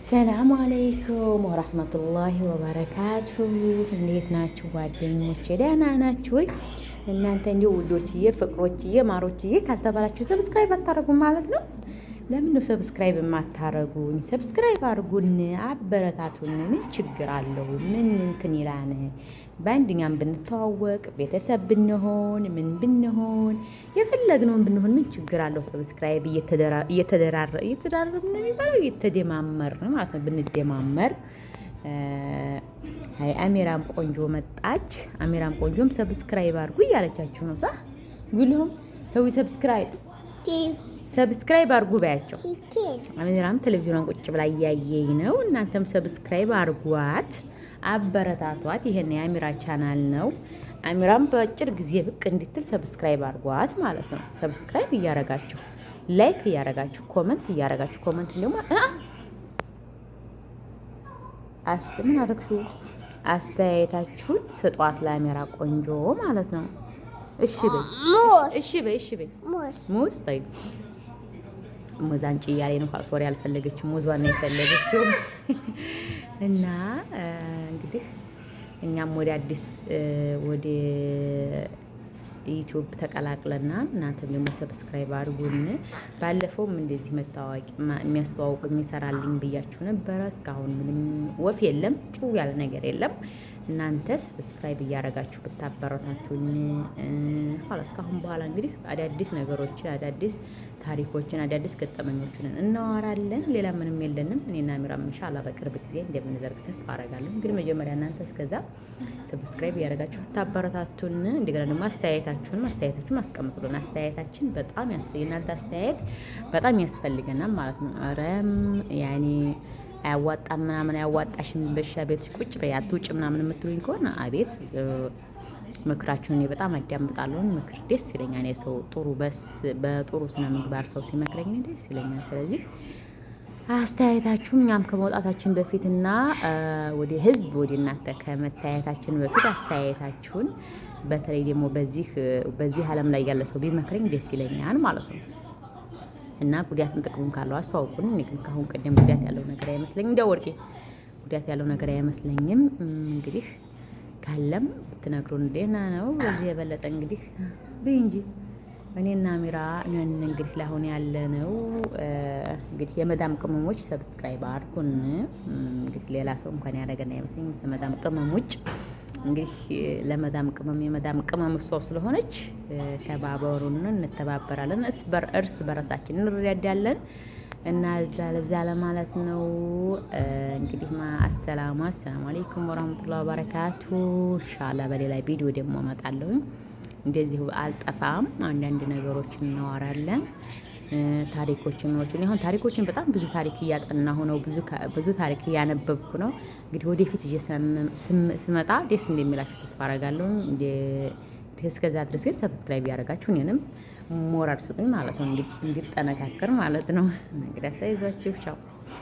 ሰላም አለይኩም ወራህመቱላሂ ወበረካቱ። እንዴት ናችሁ ጓደኞቼ? ደህና ናችሁ ወይ? እናንተ እንዲሁ ውዶችዬ፣ ፍቅሮችዬ፣ ማሮችዬ ካልተባላችሁ ሰብስክራይብ አታረጉም ማለት ነው። ለምን ነው ሰብስክራይብ የማታረጉኝ? ሰብስክራይብ አርጉን፣ አበረታቱን። ምን ችግር አለው? ምን እንትን ይላል? በአንድኛም ብንተዋወቅ ቤተሰብ ብንሆን ምን ብንሆን የፈለግነውን ብንሆን ምን ችግር አለው? ሰብስክራይብ እየተደራረብ ነው የሚባለው እየተደማመር ነው ማለት ነው። ብንደማመር ሀይ አሚራም ቆንጆ መጣች። አሚራም ቆንጆም ሰብስክራይብ አርጉ እያለቻችሁ ነው። ሳ ጉልሁም ሰው ሰብስክራይብ አርጉ ባያቸው። አሚራም ቴሌቪዥኗን ቁጭ ብላ እያየኝ ነው። እናንተም ሰብስክራይብ አርጓት፣ አበረታቷት። ይሄን የአሚራ ቻናል ነው። አሚራም በአጭር ጊዜ ብቅ እንድትል ሰብስክራይብ አርጓት ማለት ነው። ሰብስክራይብ እያረጋችሁ፣ ላይክ እያረጋችሁ፣ ኮመንት እያረጋችሁ፣ ኮመንት ደግሞ ምን አረግሹ አስተያየታችሁን ስጧት ለአሚራ ቆንጆ ማለት ነው። እሺ በይ ሙዝ ታይ ሙዝ አንቺ እያለኝ ነው። ሶሪ አልፈለገችም፣ ሙዟን ነው የፈለገችው። እና እንግዲህ እኛም ወደ አዲስ ወደ ዩቲዩብ ተቀላቅለናል። እናንተም ደግሞ ሰብስክራይብ አድርጉን። ባለፈውም እንደዚህ የሚያስተዋውቅ የሚሰራልኝ ብያችሁ ነበረ። እስካሁን ምንም ወፍ የለም፣ ጭው ያለ ነገር የለም። እናንተ ሰብስክራይብ እያደረጋችሁ ብታበረታቱን እስካሁን በኋላ እንግዲህ አዳዲስ ነገሮችን፣ አዳዲስ ታሪኮችን፣ አዳዲስ ገጠመኞችን እናወራለን። ሌላ ምንም የለንም። እኔና አሚራም ኢንሻአላህ በቅርብ ጊዜ እንደምንዘርግ ተስፋ አደርጋለሁ። እንግዲህ መጀመሪያ እናንተ እስከዛ ሰብስክራይብ እያደረጋችሁ ብታበረታቱን፣ እንደገና ደግሞ አስተያየታችሁን አስቀምጡልን። አስተያየታችን በጣም ያስፈልገናል። እናንተ አስተያየት በጣም ያስፈልገናል ማለት ነው። አረም ያኔ አያዋጣም ምናምን አያዋጣሽም፣ በሻ ቤትሽ ቁጭ በይ አትውጭ ምናምን የምትሉኝ ከሆነ አቤት ምክራችሁን እኔ በጣም አዳምጣለሁ። ምክር ደስ ይለኛል። የሰው ጥሩ በጥሩ ስነ ምግባር ሰው ሲመክረኝ ደስ ይለኛል። ስለዚህ አስተያየታችሁን እኛም ከመውጣታችን በፊትና ወደ ህዝብ ወደ እናንተ ከመታየታችን በፊት አስተያየታችሁን በተለይ ደግሞ በዚህ ዓለም ላይ ያለ ሰው ቢመክረኝ ደስ ይለኛል ማለት ነው። እና ጉዳትን ጥቅሙም ካለው አስተዋውቁን። እኔ ግን ካሁን ቀደም ጉዳት ያለው ነገር አይመስለኝም። እንደ ወርቄ ጉዳት ያለው ነገር አይመስለኝም። እንግዲህ ካለም ብትነግሩን ደህና ነው። በዚህ የበለጠ እንግዲህ እንጂ እኔና አሚራ ነን እንግዲህ ለአሁን ያለ ነው። እንግዲህ የመዳም ቅመሞች ሰብስክራይብ አድርጉን። እንግዲህ ሌላ ሰው እንኳን ያደረገን አይመስለኝም ከመዳም ቅመም ውጭ። እንግዲህ ለመዳም ቅመም የመዳም ቅመም እሷ ስለሆነች ተባበሩን፣ እንተባበራለን፣ እርስ በራሳችን እንረዳዳለን እና ለዛ ለማለት ነው። እንግዲህ አሰላሙ አለይኩም ወራህመቱላሂ ወበረካቱ። ኢንሻአላህ በሌላ ቪዲዮ ደግሞ እመጣለሁ። እንደዚሁ አልጠፋም። አንዳንድ ነገሮችን እናወራለን። ታሪኮችን በጣም ብዙ ታሪክ እያጠናሁ ነው። ብዙ ታሪክ እያነበብኩ ነው። እንግዲህ ወደፊት ስመጣ ደስ እንደሚላችሁ ተስፋ አደርጋለሁ። እስከዛ ድረስ ግን ሰብስክራይብ ያደርጋችሁ እኔንም ሞራል ስጡኝ ማለት ነው፣ እንዲጠነካከር ማለት ነው። እንግዲህ አሳይዟችሁ ቻው።